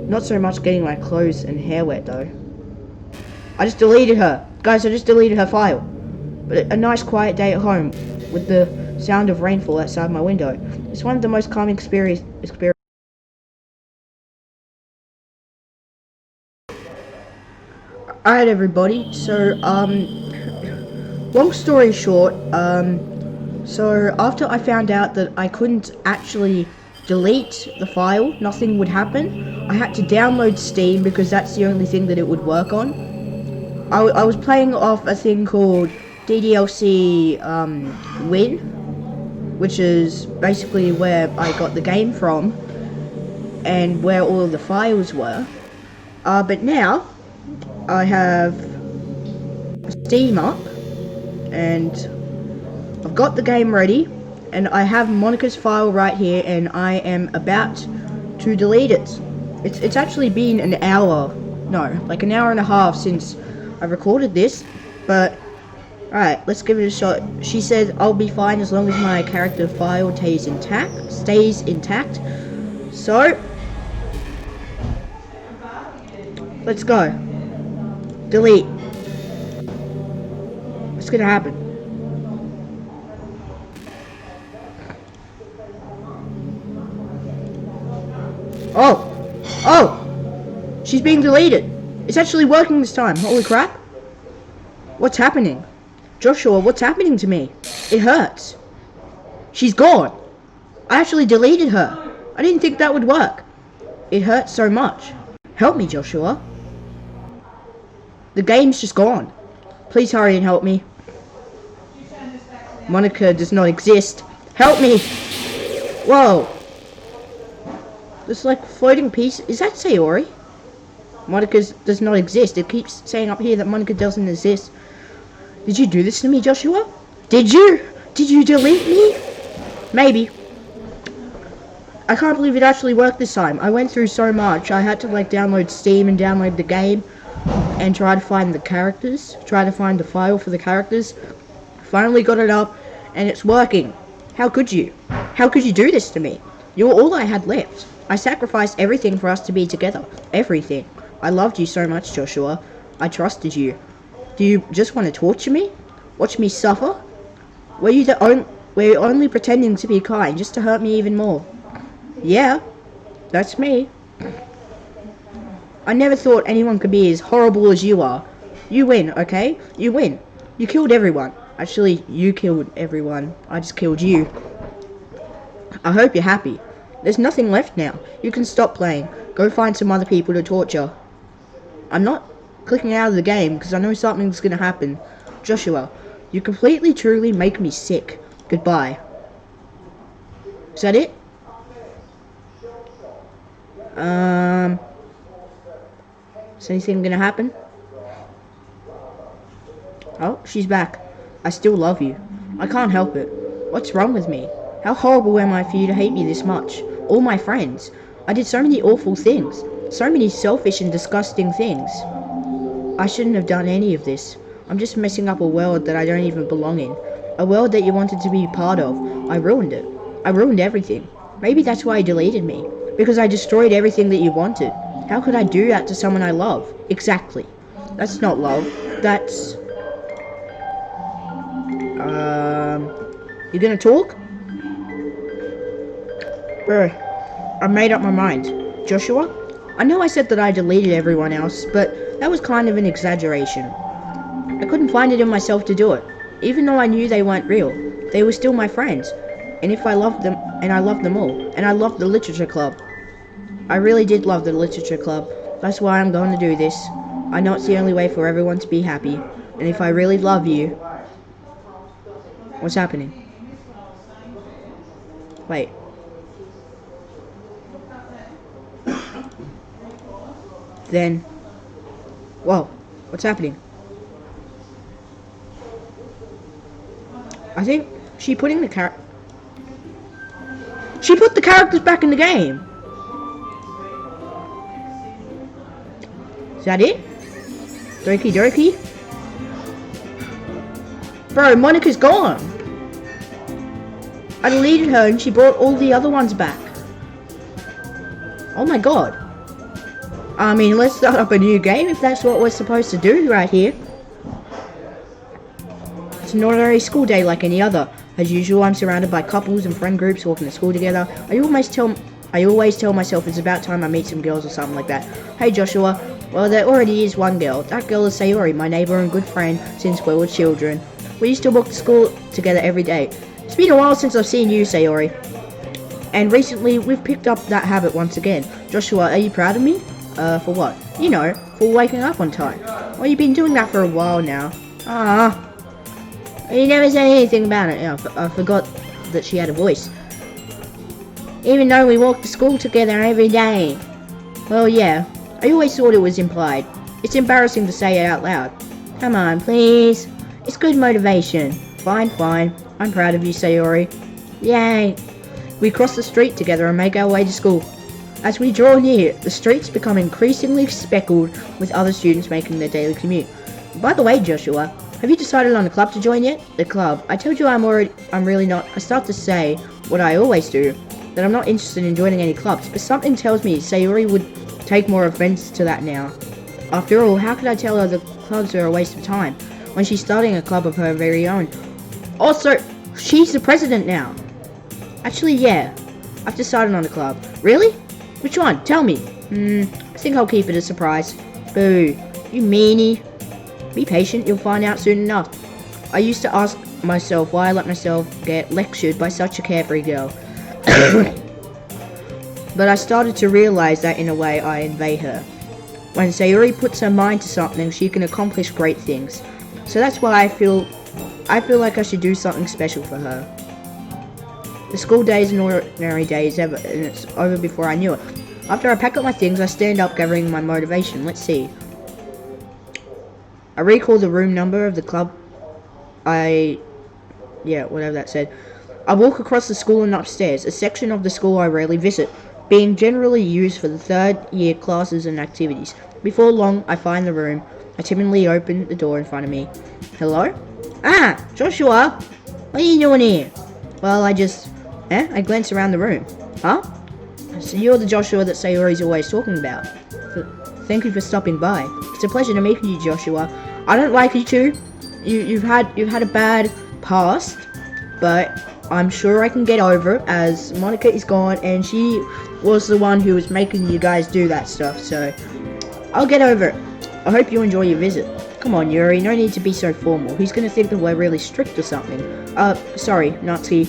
Not so much getting my clothes and hair wet though. I just deleted her. Guys, I just deleted her file. But a nice quiet day at home with the sound of rainfall outside my window. It's one of the most calming experience. Alright everybody, so long story short, so after I found out that I couldn't actually delete the file, nothing would happen. I had to download Steam because that's the only thing that it would work on. I was playing off a thing called DDLC Win, which is basically where I got the game from and where all of the files were. But now I have Steam up and I've got the game ready and I have Monica's file right here and I am about to delete it. It's actually been an hour, no, like an hour and a half since I recorded this, but alright, let's give it a shot. She said I'll be fine as long as my character file stays intact. So let's go. Delete. What's gonna happen? Oh! She's being deleted. It's actually working this time. Holy crap. What's happening? Joshua, what's happening to me? It hurts. She's gone. I actually deleted her. I didn't think that would work. It hurts so much. Help me, Joshua. The game's just gone. Please hurry and help me. Monica does not exist. Help me! Whoa. This like floating piece. Is that Sayori? Monica does not exist. It keeps saying up here that Monica doesn't exist. Did you do this to me, Joshua? Did you? Did you delete me? Maybe. I can't believe it actually worked this time. I went through so much. I had to like download Steam and download the game and try to find the characters. Try to find the file for the characters. Finally got it up and it's working. How could you? How could you do this to me? You were all I had left. I sacrificed everything for us to be together. Everything. I loved you so much, Joshua. I trusted you. Do you just want to torture me? Watch me suffer? Were you only pretending to be kind just to hurt me even more? Yeah, that's me. I never thought anyone could be as horrible as you are. You win, okay? You win. You killed everyone. Actually, you killed everyone. I just killed you. I hope you're happy. There's nothing left now. You can stop playing. Go find some other people to torture. I'm not clicking out of the game because I know something's gonna happen. Joshua, you completely truly make me sick. Goodbye. Is that it? Is anything gonna happen? Oh, she's back. I still love you. I can't help it. What's wrong with me? How horrible am I for you to hate me this much? All my friends. I did so many awful things. So many selfish and disgusting things. I shouldn't have done any of this. I'm just messing up a world that I don't even belong in. A world that you wanted to be part of. I ruined it. I ruined everything. Maybe that's why you deleted me. Because I destroyed everything that you wanted. How could I do that to someone I love? Exactly. That's not love. That's... You gonna talk? Bro, I made up my mind. Joshua? I know I said that I deleted everyone else, but that was kind of an exaggeration. I couldn't find it in myself to do it. Even though I knew they weren't real, they were still my friends. And if I loved them, and I loved them all, and I loved the literature club. I really did love the literature club. That's why I'm going to do this. I know it's the only way for everyone to be happy. And if I really love you... What's happening? Wait. Then... Whoa. What's happening? I think she put the characters back in the game. Is that it? Doki doki? Bro, Monica's gone. I deleted her and she brought all the other ones back. Oh my god. I mean, let's start up a new game if that's what we're supposed to do right here. It's an ordinary school day like any other. As usual, I'm surrounded by couples and friend groups walking to school together. I always tell myself it's about time I meet some girls or something like that. Hey Joshua, well there already is one girl. That girl is Sayori, my neighbor and good friend since we were children. We used to walk to school together every day. It's been a while since I've seen you, Sayori. And recently, we've picked up that habit once again. Joshua, are you proud of me? For what? You know, for waking up on time. Well, you've been doing that for a while now. Ah, you never said anything about it. Yeah, I forgot that she had a voice. Even though we walk to school together every day. Well, yeah, I always thought it was implied. It's embarrassing to say it out loud. Come on, please. It's good motivation. Fine, fine. I'm proud of you, Sayori. Yay. We cross the street together and make our way to school. As we draw near, the streets become increasingly speckled with other students making their daily commute. By the way, Joshua, have you decided on a club to join yet? The club. I told you I'm really not. I start to say what I always do, that I'm not interested in joining any clubs, but something tells me Sayori would take more offense to that now. After all, how could I tell her the clubs are a waste of time when she's starting a club of her very own? Also, she's the president now. Actually, yeah, I've decided on a club. Really? Which one? Tell me. I think I'll keep it a surprise. Boo, you meanie. Be patient, you'll find out soon enough. I used to ask myself why I let myself get lectured by such a carefree girl. But I started to realize that in a way I envy her. When Sayori puts her mind to something, she can accomplish great things. So that's why I feel like I should do something special for her. The school day is an ordinary day as ever, and it's over before I knew it. After I pack up my things, I stand up gathering my motivation. Let's see. I recall the room number of the club. Whatever that said. I walk across the school and upstairs, a section of the school I rarely visit, being generally used for the third year classes and activities. Before long, I find the room. I timidly open the door in front of me. Hello? Ah, Joshua! What are you doing here? Well, I glance around the room. Huh? So you're the Joshua that Sayori's always talking about. Thank you for stopping by. It's a pleasure to meet you, Joshua. I don't like you too. You've had a bad past, but I'm sure I can get over it as Monica is gone and she was the one who was making you guys do that stuff, so I'll get over it. I hope you enjoy your visit. Come on, Yuri, no need to be so formal. Who's gonna think that we're really strict or something? Sorry, Natsuki.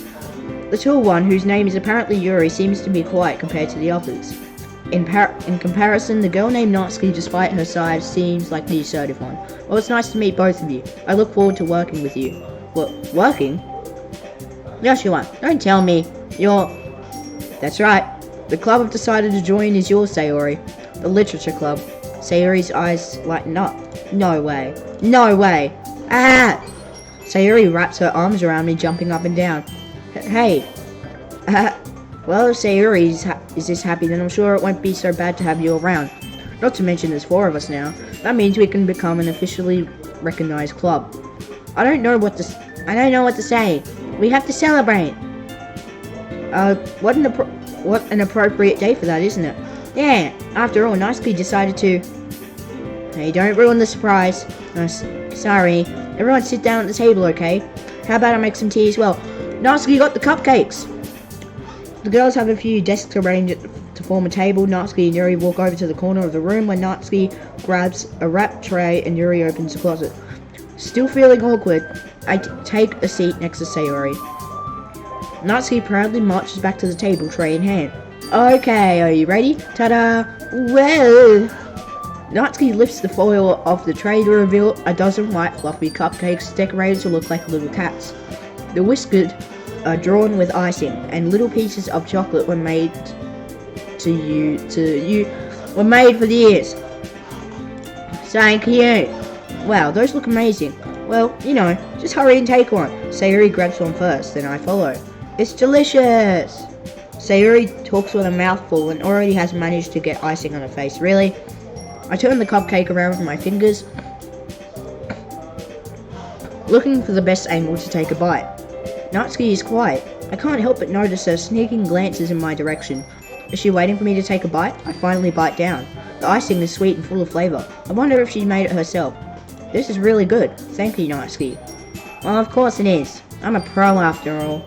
The tall one, whose name is apparently Yuri, seems to be quiet compared to the others. In comparison, the girl named Natsuki, despite her size, seems like the assertive one. Well, it's nice to meet both of you. I look forward to working with you. What, working? Joshua, don't tell me. That's right. The club I've decided to join is yours, Sayori. The literature club. Sayori's eyes lighten up. No way. No way. Ah! Sayori wraps her arms around me, jumping up and down. Hey. Well, if Sayori is this happy, then I'm sure it won't be so bad to have you around. Not to mention there's 4 of us now. That means we can become an officially recognized club. I don't know what to say. We have to celebrate. What an appropriate day for that, isn't it? Yeah, after all, Natsuki decided to... Hey, don't ruin the surprise. Sorry. Everyone sit down at the table, okay? How about I make some tea as well? Natsuki got the cupcakes! The girls have a few desks arranged to form a table. Natsuki and Yuri walk over to the corner of the room where Natsuki grabs a wrap tray and Yuri opens the closet. Still feeling awkward, I take a seat next to Sayori. Natsuki proudly marches back to the table, tray in hand. Okay, are you ready? Ta-da! Whoa! Natsuki lifts the foil off the tray to reveal a dozen white fluffy cupcakes decorated to look like little cats. The whiskers are drawn with icing, and little pieces of chocolate were made for the ears. Thank you. Wow, those look amazing. Well, just hurry and take one. Sayori grabs one first, then I follow. It's delicious! Sayori talks with a mouthful and already has managed to get icing on her face. Really? I turn the cupcake around with my fingers, looking for the best angle to take a bite. Natsuki is quiet. I can't help but notice her sneaking glances in my direction. Is she waiting for me to take a bite? I finally bite down. The icing is sweet and full of flavor. I wonder if she made it herself. This is really good. Thank you, Natsuki. Well, of course it is. I'm a pro after all.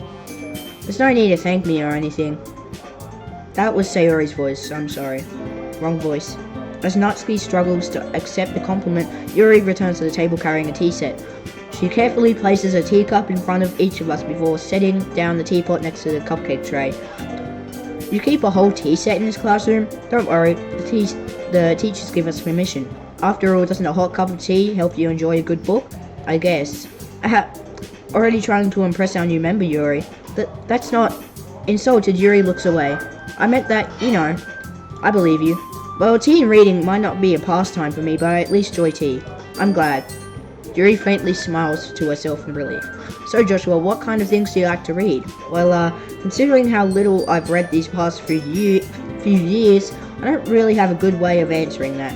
There's no need to thank me or anything. That was Sayori's voice. I'm sorry. Wrong voice. As Natsuki struggles to accept the compliment, Yuri returns to the table carrying a tea set. She carefully places a teacup in front of each of us before setting down the teapot next to the cupcake tray. You keep a whole tea set in this classroom? Don't worry, the teachers give us permission. After all, doesn't a hot cup of tea help you enjoy a good book? I guess. Already trying to impress our new member, Yuri. That's not... Insulted, Yuri looks away. I meant that, you know. I believe you. Well, tea and reading might not be a pastime for me, but I at least enjoy tea. I'm glad. Yuri faintly smiles to herself in relief. So Joshua, what kind of things do you like to read? Well, considering how little I've read these past few years, I don't really have a good way of answering that.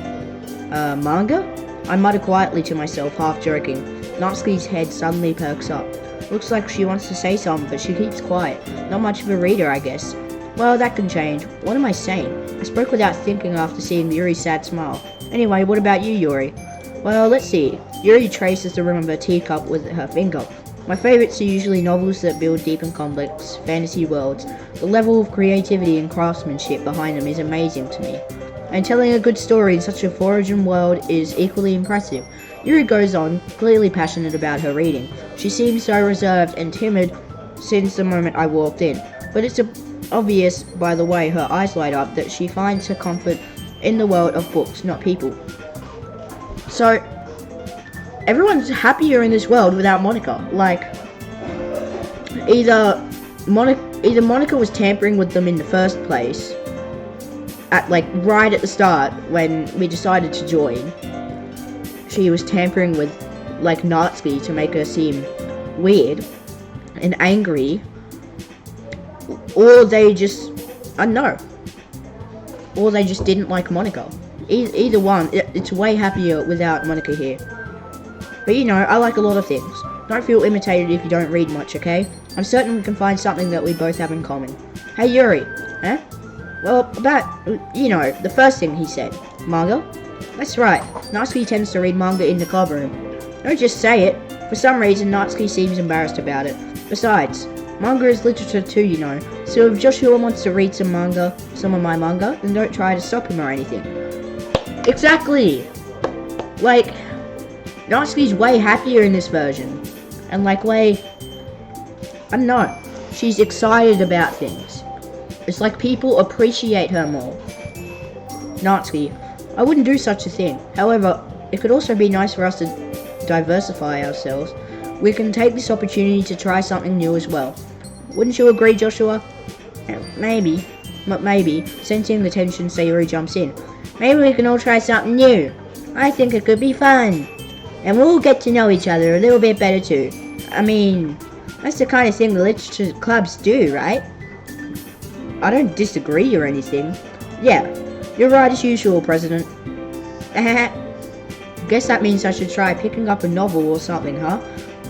Manga? I mutter quietly to myself, half joking. Natsuki's head suddenly perks up. Looks like she wants to say something, but she keeps quiet. Not much of a reader, I guess. Well, that can change. What am I saying? I spoke without thinking after seeing Yuri's sad smile. Anyway, what about you, Yuri? Well, let's see. Yuri traces the rim of her teacup with her finger. My favorites are usually novels that build deep and complex fantasy worlds. The level of creativity and craftsmanship behind them is amazing to me. And telling a good story in such a foreign world is equally impressive. Yuri goes on, clearly passionate about her reading. She seems so reserved and timid since the moment I walked in, but it's obvious by the way her eyes light up that she finds her comfort in the world of books, not people. So, everyone's happier in this world without Monica. Like, either Monica was tampering with them in the first place, right at the start when we decided to join. She was tampering with, Natsuki to make her seem weird and angry, or they just, I don't know, or they just didn't like Monica. Either one, it's way happier without Monica here. But you know, I like a lot of things. Don't feel imitated if you don't read much, okay? I'm certain we can find something that we both have in common. Hey Yuri, huh? Well, about, the first thing he said. Manga? That's right, Natsuki tends to read manga in the club room. Don't just say it. For some reason, Natsuki seems embarrassed about it. Besides, manga is literature too, you know. So if Joshua wants to read some of my manga, then don't try to stop him or anything. Exactly! Natsuki's way happier in this version. And I don't know, she's excited about things. It's like people appreciate her more. Natsuki, I wouldn't do such a thing. However, it could also be nice for us to diversify ourselves. We can take this opportunity to try something new as well. Wouldn't you agree, Joshua? Maybe. Sensing the tension, Sayuri jumps in. Maybe we can all try something new. I think it could be fun. And we'll get to know each other a little bit better too. I mean, that's the kind of thing the literature clubs do, right? I don't disagree or anything. Yeah, you're right as usual, President. Guess that means I should try picking up a novel or something, huh?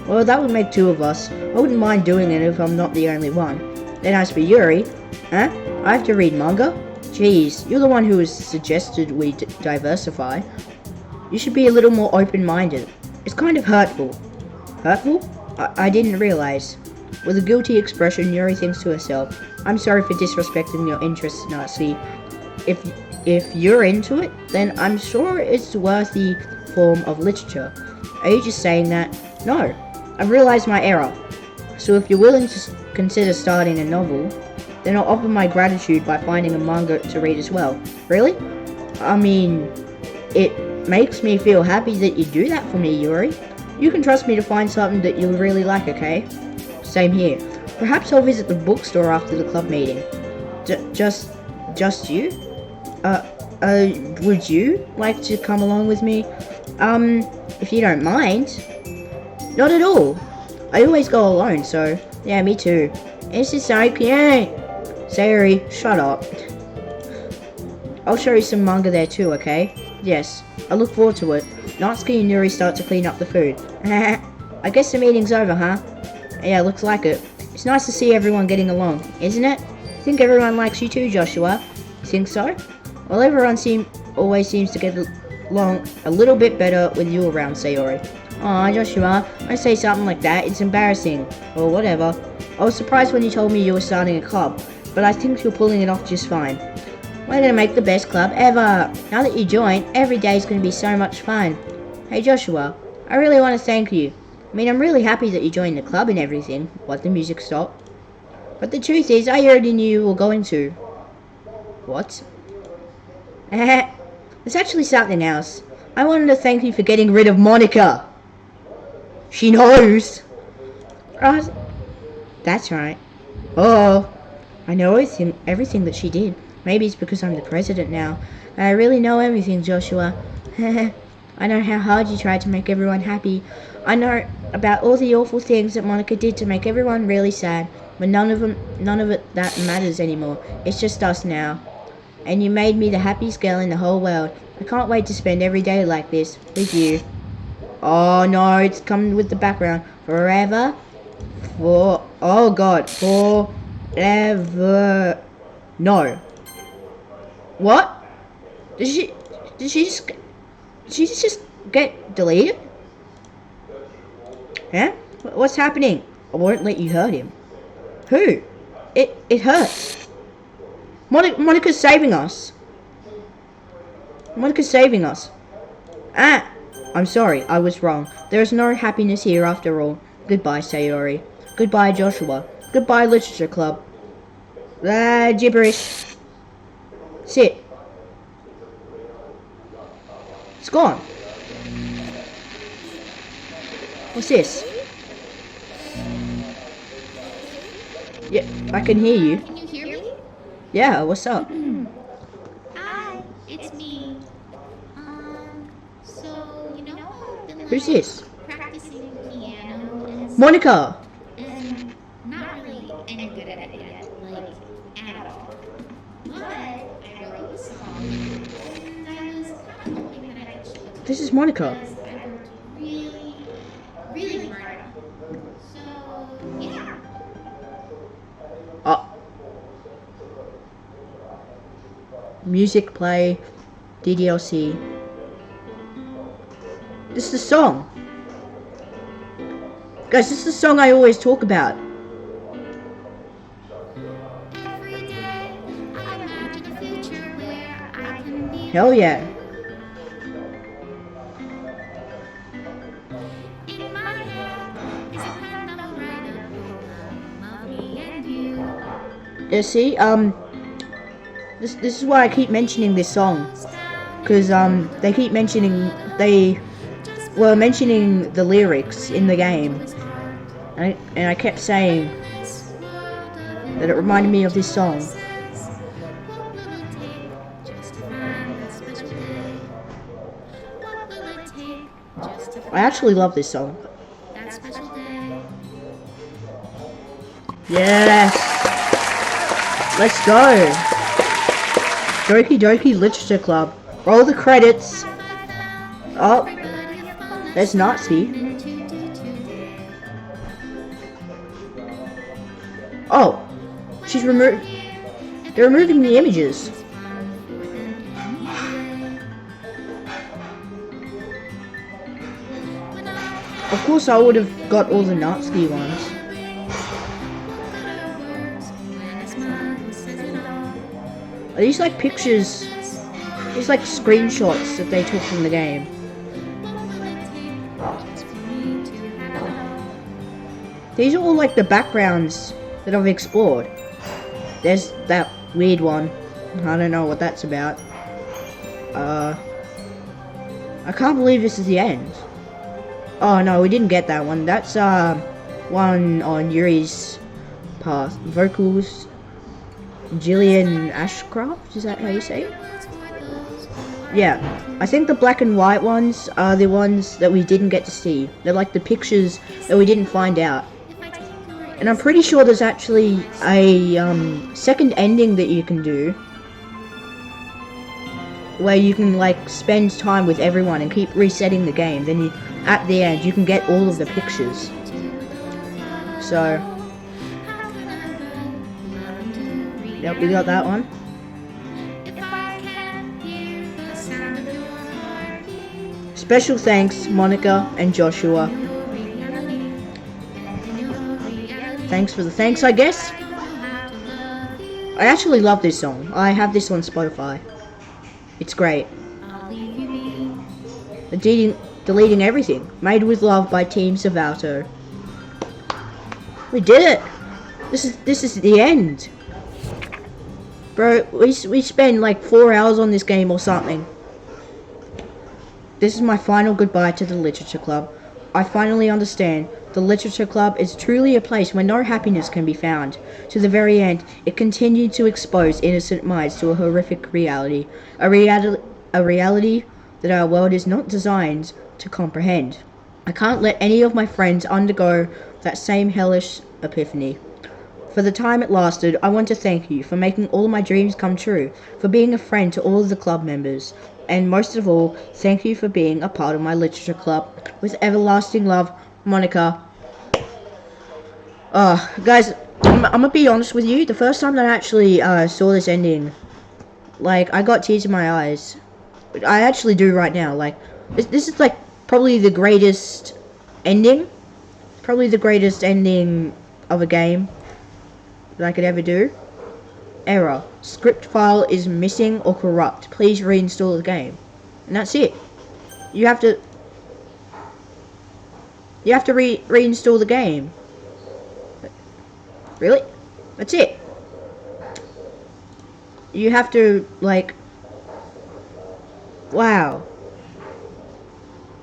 Well, that would make two of us. I wouldn't mind doing it if I'm not the only one. Then as for Yuri, huh? I have to read manga? Jeez, you're the one who has suggested we diversify. You should be a little more open-minded. It's kind of hurtful. Hurtful? I didn't realize. With a guilty expression, Yuri thinks to herself, I'm sorry for disrespecting your interests, Natsuki. If you're into it, then I'm sure it's a worthy form of literature. Are you just saying that? No, I've realized my error. So if you're willing to consider starting a novel, then I'll offer my gratitude by finding a manga to read as well. Really? I mean, it makes me feel happy that you do that for me, Yuri. You can trust me to find something that you'll really like, okay? Same here. Perhaps I'll visit the bookstore after the club meeting. Just you? Would you like to come along with me? If you don't mind. Not at all. I always go alone, so yeah, me too. This is so cute. Sayuri, shut up. I'll show you some manga there too, okay? Yes, I look forward to it. Natsuki and Yuri start to clean up the food. I guess the meeting's over, huh? Yeah, looks like it. It's nice to see everyone getting along, isn't it? I think everyone likes you too, Joshua. You think so? Well, everyone always seems to get along a little bit better with you around, Sayori. Aw, Joshua, don't say something like that. It's embarrassing. Or whatever. I was surprised when you told me you were starting a club, but I think you're pulling it off just fine. We're gonna make the best club ever. Now that you joined, every day's gonna be so much fun. Hey Joshua, I really want to thank you. I mean, I'm really happy that you joined the club and everything. What, the music stopped? But the truth is, I already knew you were going to. What? It's actually something else. I wanted to thank you for getting rid of Monica. She knows. Oh, that's right. Oh, I know everything that she did. Maybe it's because I'm the president now. I really know everything, Joshua. I know how hard you tried to make everyone happy. I know about all the awful things that Monica did to make everyone really sad. But none of it that matters anymore. It's just us now. And you made me the happiest girl in the whole world. I can't wait to spend every day like this with you. Oh no, it's coming with the background. Forever. Oh god. Forever. No. What? Did she just get deleted? Huh? What's happening? I won't let you hurt him. Who? It hurts. Monica's saving us. Monica's saving us. Ah! I'm sorry, I was wrong. There is no happiness here after all. Goodbye, Sayori. Goodbye, Joshua. Goodbye, Literature Club. Gibberish. Sit. It's gone. What's this? Yeah, I can hear you. Can you hear me? Yeah, what's up? Hi, it's me. So, I've been Who's this? practicing piano and Monica! and not really any good at it yet, at all. But I wrote a song and I was kind of hoping that I could show it to you This is Monica. because I worked really, really hard on it. So, yeah. Music play. DDLC. This is the song. Guys, this is the song I always talk about. Every day I imagine a future where I can be Hell yeah. in my head is a pen that will write a poem of me and you. Yeah, see, this is why I keep mentioning this song. Cause, they keep mentioning, they were mentioning the lyrics in the game. And I kept saying that it reminded me of this song. I actually love this song. Yes! Let's go! Doki Doki Literature Club. Roll the credits. Oh, there's Nazi. Oh, she's removed. They're removing the images. Of course, I would have got all the Nazi ones. Are these like pictures? These like screenshots that they took from the game. These are all like the backgrounds that I've explored. There's that weird one. I don't know what that's about. I can't believe this is the end. Oh no, we didn't get that one. That's one on Yuri's path. Vocals. Jillian Ashcroft, is that how you say it? Yeah, I think the black and white ones are the ones that we didn't get to see. They're like the pictures that we didn't find out. And I'm pretty sure there's actually a second ending that you can do, where you can like spend time with everyone and keep resetting the game. Then at the end you can get all of the pictures. So yep, we got that one. Special thanks, Monica and Joshua. Thanks for the thanks, I guess. I actually love this song. I have this on Spotify. It's great. Deleting everything. Made with Love by Team Salvato. We did it. This is the end. Bro, we spent like 4 hours on this game or something. This is my final goodbye to the Literature Club. I finally understand. The Literature Club is truly a place where no happiness can be found. To the very end, it continued to expose innocent minds to a horrific reality. A reality that our world is not designed to comprehend. I can't let any of my friends undergo that same hellish epiphany. For the time it lasted, I want to thank you for making all my dreams come true, for being a friend to all of the club members, and most of all, thank you for being a part of my literature club. With everlasting love, Monica. Guys, I'm gonna be honest with you, the first time that I actually saw this ending, like, I got tears in my eyes. I actually do right now. Like, this is like probably the greatest ending. Probably the greatest ending of a game that I could ever do. Error. Script file is missing or corrupt. Please reinstall the game. And that's it. You have to reinstall the game. Really? That's it. You have to, like... Wow.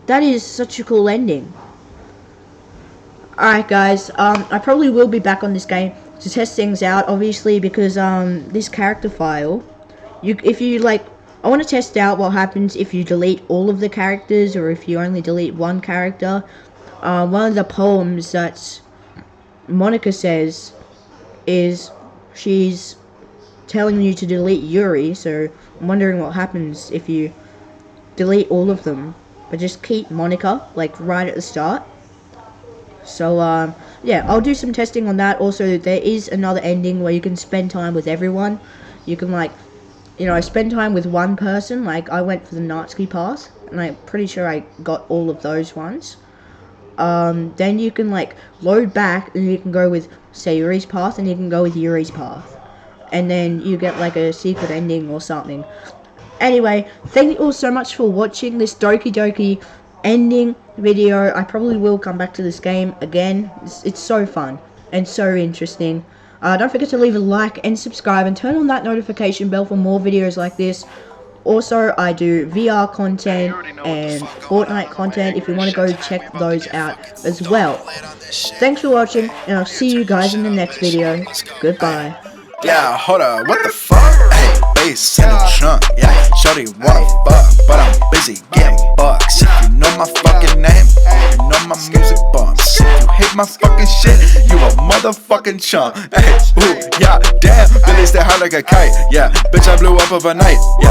That is such a cool ending. Alright guys, I probably will be back on this game to test things out, obviously, because this character file, I want to test out what happens if you delete all of the characters or if you only delete one character. One of the poems that Monica says is she's telling you to delete Yuri, so I'm wondering what happens if you delete all of them, but just keep Monica, like, right at the start. So, yeah, I'll do some testing on that. Also, there is another ending where you can spend time with everyone. You can, like, you know, spend time with one person. Like, I went for the Natsuki path, and I'm pretty sure I got all of those ones. Then you can, like, load back, and you can go with, say, Yuri's path, and you can go with Yuri's path. And then you get, like, a secret ending or something. Anyway, thank you all so much for watching this Doki ending video. I probably will come back to this game again. It's so fun and so interesting. Don't forget to leave a like and subscribe and turn on that notification bell for more videos like this. Also, I do VR content and Fortnite content if you want to go check those out as well. Thanks for watching, and I'll see you guys in the next video. Goodbye. Yeah, hold up, what the fuck? Hey, bass in the trunk, yeah. Shorty wanna fuck, but I'm busy getting bucks. If you know my fucking name, you know my music bumps. If you hate my fucking shit, you a motherfucking chump. Hey, ooh, yeah, damn, Billy stay high like a kite. Yeah, bitch, I blew up overnight. Yeah.